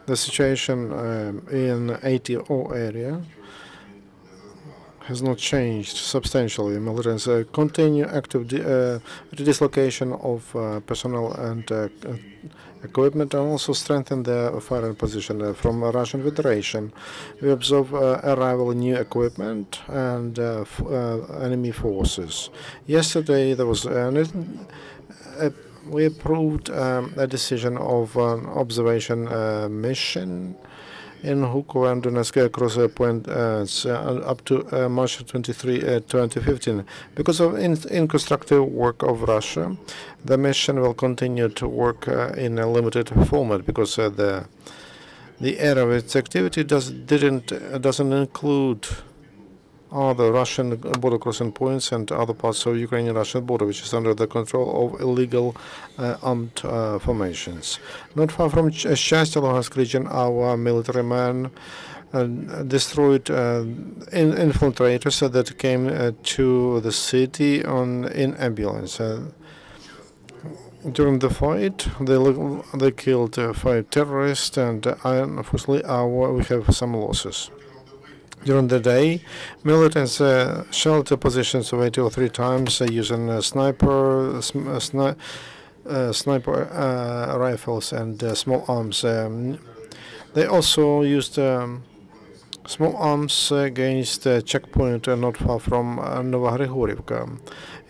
The situation in ATO area has not changed substantially. Militants continue active dislocation of personnel and equipment, and also strengthen their firing position from Russian Federation. We observe arrival of new equipment and enemy forces. Yesterday there was we approved a decision of an observation mission in Gukovo and Donetsk across a point up to March 23, 2015. Because of unconstructive work of Russia, the mission will continue to work in a limited format because the area of its activity doesn't include other Russian border crossing points and other parts of Ukrainian-Russian border, which is under the control of illegal armed formations. Not far from Shastia, Lugansk region, our military men destroyed infiltrators that came to the city in ambulance. During the fight, they killed 5 terrorists, and unfortunately, we have some losses. During the day, militants shelled the positions of ATO 3 times using sniper rifles and small arms. They also used small arms against a checkpoint not far from Novogrigorivka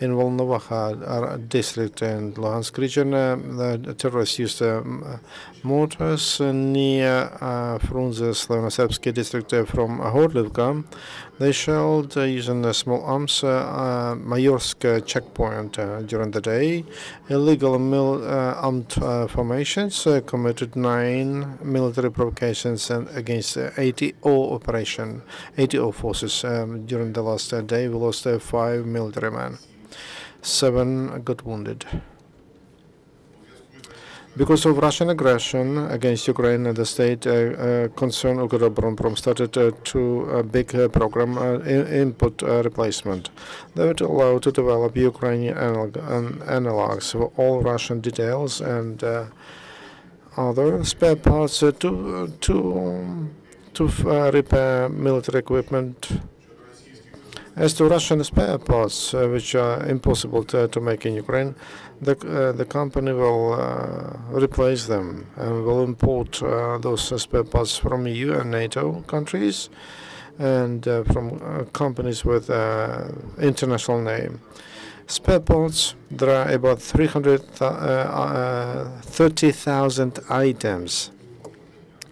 in Volnovaha district and Lugansk region. The terrorists used mortars near Frunze Slavnoserbsky district from Horlivka. They shelled using small arms Mayorsk checkpoint during the day. Illegal armed formations committed 9 military provocations against ATO forces. During the last day, we lost 5 military men. 7 got wounded. Because of Russian aggression against Ukraine, the state concerned Ukroboronprom started a big program input replacement. They were allowed to develop Ukrainian analogs for all Russian details and other spare parts to repair military equipment. As to Russian spare parts, which are impossible to make in Ukraine, the company will replace them and will import those spare parts from EU and NATO countries and from companies with international name. Spare parts, there are about 330,000 items.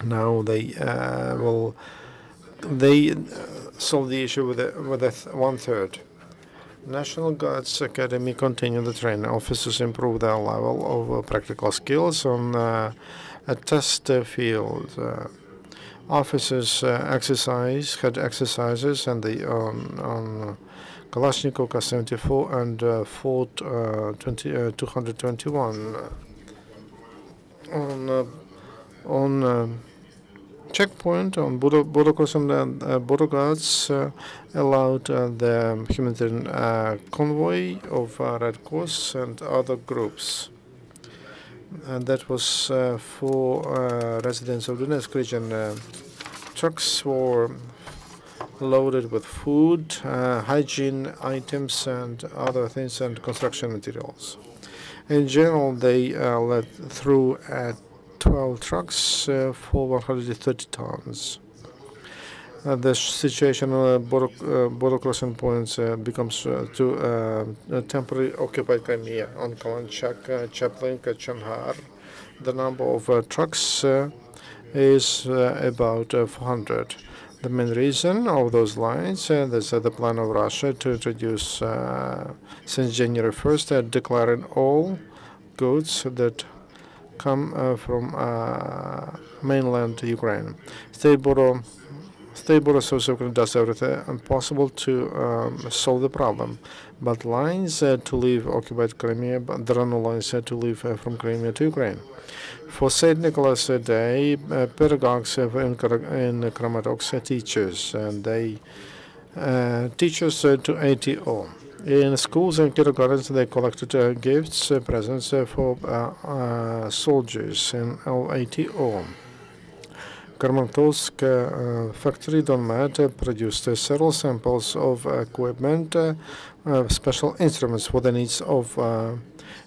Now they solve the issue with 1/3. National Guards Academy continue the training. Officers improve their level of practical skills on a test field. Officers had exercises and on Kalashnikov K-74 and Ford 221. On checkpoint on border crossing, border guards allowed the humanitarian convoy of Red Cross and other groups. And that was for residents of the Donetsk region. Trucks were loaded with food, hygiene items, and other things, and construction materials. In general, they let through at 12 trucks for 130 tons. The situation on border crossing points becomes to temporary occupied Crimea on Kalanchak, Chaplinka, Chanhar. The number of trucks is about 400. The main reason of those lines, there's the plan of Russia to introduce since January 1st, declaring all goods that come from mainland Ukraine. State Border Association does everything possible to solve the problem, but lines to leave occupied Crimea, but there are no lines to leave from Crimea to Ukraine. For St. Nicholas Day, pedagogues in Kramatorsk teachers, and they teachers to ATO. In schools and kindergartens, they collected gifts, presents for soldiers in ATO. Kramatorsk factory Donmet produced several samples of equipment, special instruments for the needs of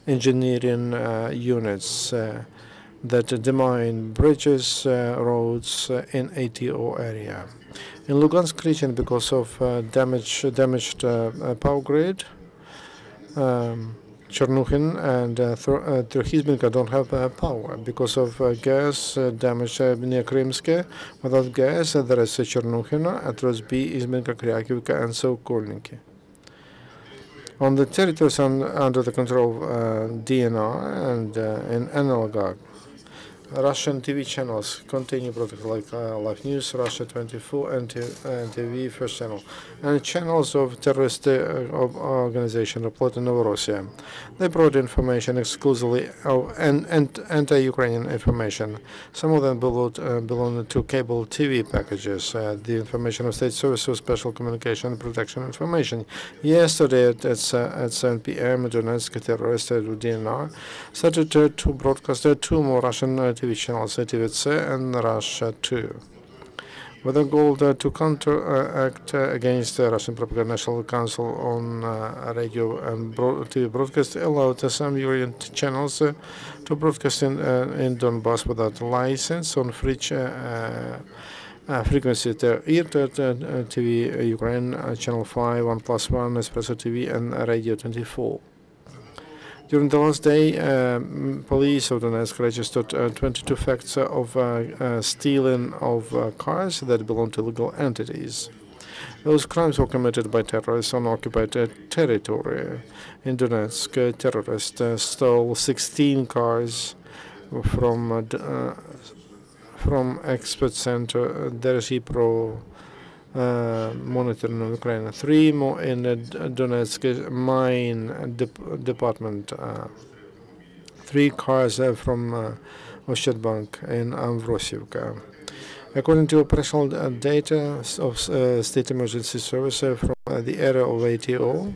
engineering units that demine bridges, roads in ATO area. In Lugansk region, because of damaged power grid, Chernuhin and Trохizbenka don't have power because of gas damage near Krymsk. Without gas, there is Chernuhin, Atrosby, Izbenka, Kryakivka, and Sokolniki. On the territories under the control of DNR and in analog, Russian TV channels continue broadcast like Live News, Russia 24, and TV First Channel, and channels of terrorist organization reported in Novorossiya. They brought information exclusively of anti-Ukrainian information. Some of them belong to cable TV packages. The information of State Service of Special Communication and Protection Information. Yesterday at 7 p.m., Donetsk terrorists at DNR started to broadcast two more Russian TV channels, TVC and Russia 2, with a goal to counteract against the Russian Propaganda National Council on radio and TV broadcast allowed some European channels to broadcast in Donbass without license on free frequency. TV Ukraine, Channel 5, 1+1, Espresso TV, and Radio 24. During the last day, police of Donetsk registered 22 facts of stealing of cars that belong to legal entities. Those crimes were committed by terrorists on occupied territory. In Donetsk, terrorists stole 16 cars from expert center Pro monitoring of Ukraine. 3 more in the Donetsk mine department. 3 cars from Oshchetbank in Amvrosivka. According to operational data of State Emergency Service from the area of ATO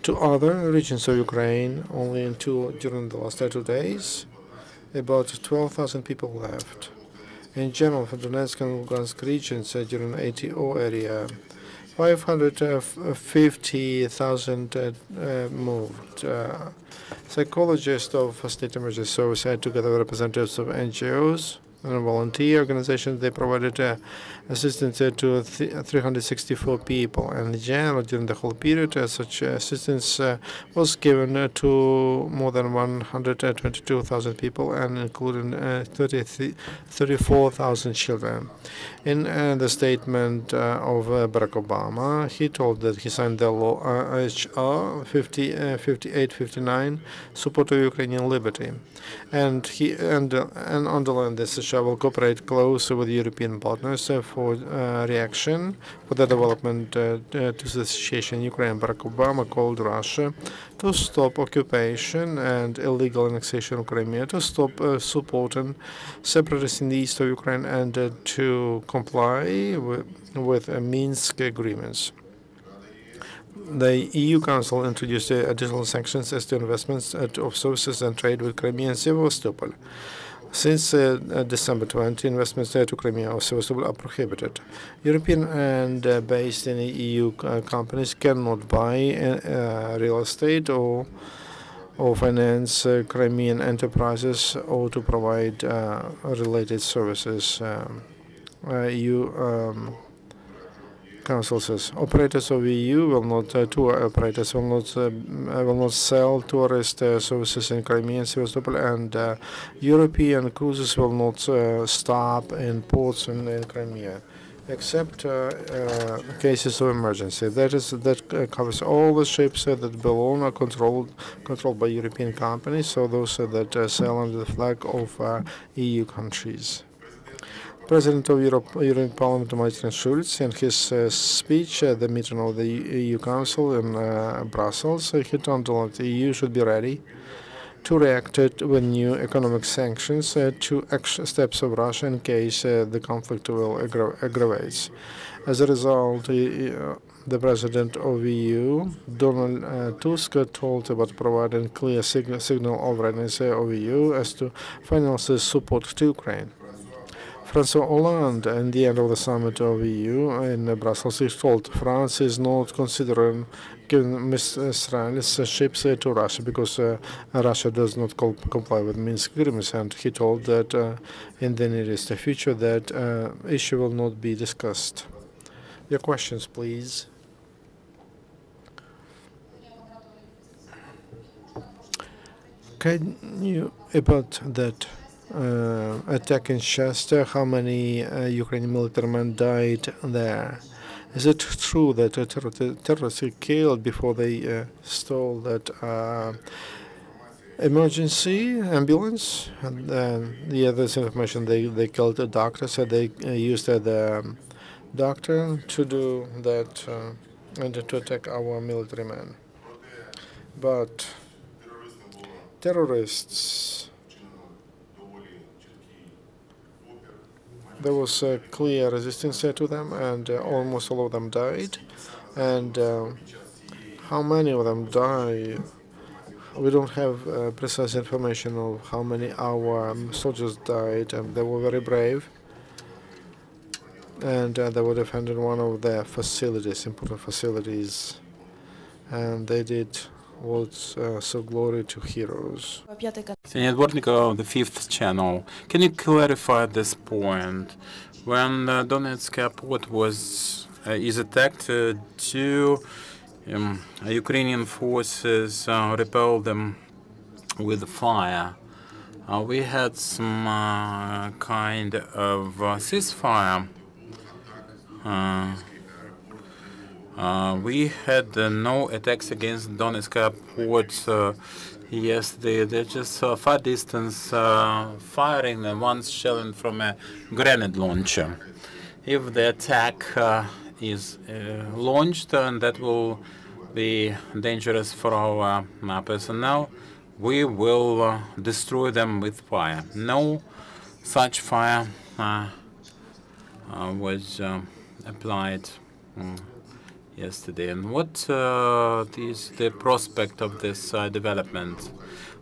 to other regions of Ukraine, only during the last 2 days, about 12,000 people left. In general, for Donetsk and Lugansk regions during ATO area, 550,000 moved. Psychologists of State Emergency Service had together with representatives of NGOs and volunteer organizations. They provided assistance to 364 people, and in general, during the whole period, such assistance was given to more than 122,000 people, and including 34,000 children. In the statement of Barack Obama, he told that he signed the law HR 5859, support of Ukrainian liberty, and he underlined that США will cooperate closely with European partners for reaction for the development to the situation in Ukraine. Barack Obama called Russia to stop occupation and illegal annexation of Crimea, to stop supporting separatists in the east of Ukraine, and to comply with Minsk agreements. The EU Council introduced additional sanctions as to investments of services and trade with Crimea and Sevastopol. Since December 20, investments to Crimea or Sevastopol are prohibited. European and based in the EU companies cannot buy real estate or finance Crimean enterprises or to provide related services. EU Council says operators of EU will not tour operators will not sell tourist services in Crimea and Sevastopol, and European cruises will not stop in ports in Crimea, except cases of emergency. That covers all the ships that belong or controlled by European companies, so those that sail under the flag of EU countries. President of European Parliament, Martin Schulz, in his speech at the meeting of the EU Council in Brussels, he told that the EU should be ready to react with new economic sanctions to steps of Russia in case the conflict will aggravate. As a result, the President of EU, Donald Tusk, told about providing clear signal of readiness of EU as to financial support to Ukraine. François Hollande, in the end of the summit of EU in Brussels, he told France is not considering giving Israel's ships to Russia because Russia does not comply with Minsk agreements, and he told that in the nearest future that issue will not be discussed. Your questions, please. Can you, about that attack in Chester, how many Ukrainian military men died there? Is it true that terrorists were killed before they stole that emergency ambulance? And yeah, there's information they killed a doctor, so they used the doctor to do that and to attack our military men. But terrorists, there was a clear resistance to them, and almost all of them died. And how many of them died? We don't have precise information of how many our soldiers died, and they were very brave. And they were defending one of their facilities, important facilities, and they did what's so glory to heroes. Senate Dvornikov of the 5th channel. Can you clarify this point? When Donetsk airport is attacked, two Ukrainian forces repelled them with fire. We had some kind of ceasefire. We had no attacks against Donetsk airport yesterday. They're just far distance firing and once shelling from a grenade launcher. If the attack is launched, and that will be dangerous for our personnel, we will destroy them with fire. No such fire was applied yesterday. And what is the prospect of this development?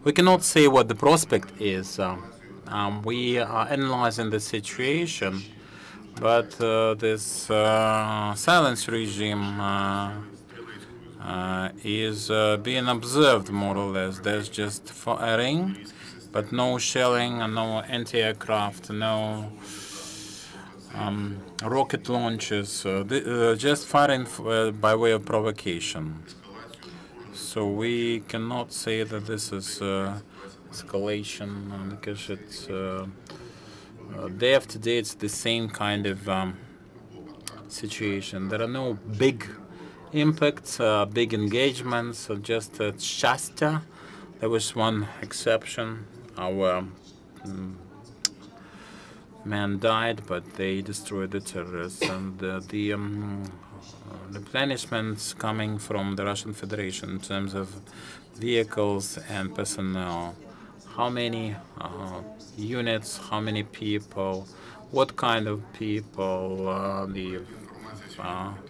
We cannot say what the prospect is. We are analyzing the situation, but this silence regime is being observed more or less. There's just firing, but no shelling, no anti-aircraft, no rocket launches, just firing by way of provocation. So we cannot say that this is escalation because it's day after day it's the same kind of situation. There are no big impacts, big engagements, just at Shasta. There was one exception. Our man died, but they destroyed the terrorists, and the replenishments coming from the Russian Federation in terms of vehicles and personnel. How many units, how many people, what kind of people, the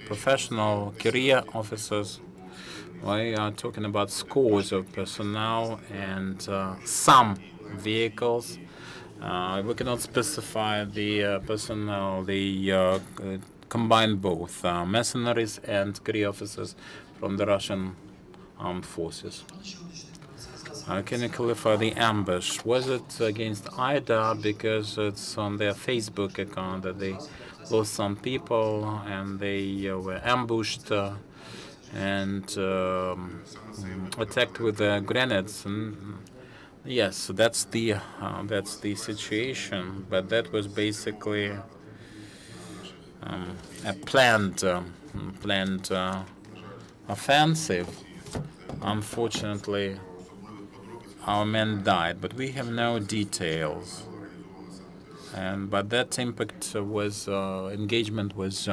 professional career officers. We are talking about scores of personnel and some vehicles. We cannot specify the personnel. They combine both mercenaries and career officers from the Russian armed forces. Can you clarify the ambush? Was it against IDA because it's on their Facebook account that they lost some people and they were ambushed and attacked with grenades? And yes, that's the situation. But that was basically a planned offensive. Unfortunately, our men died, but we have no details. But that impact was engagement was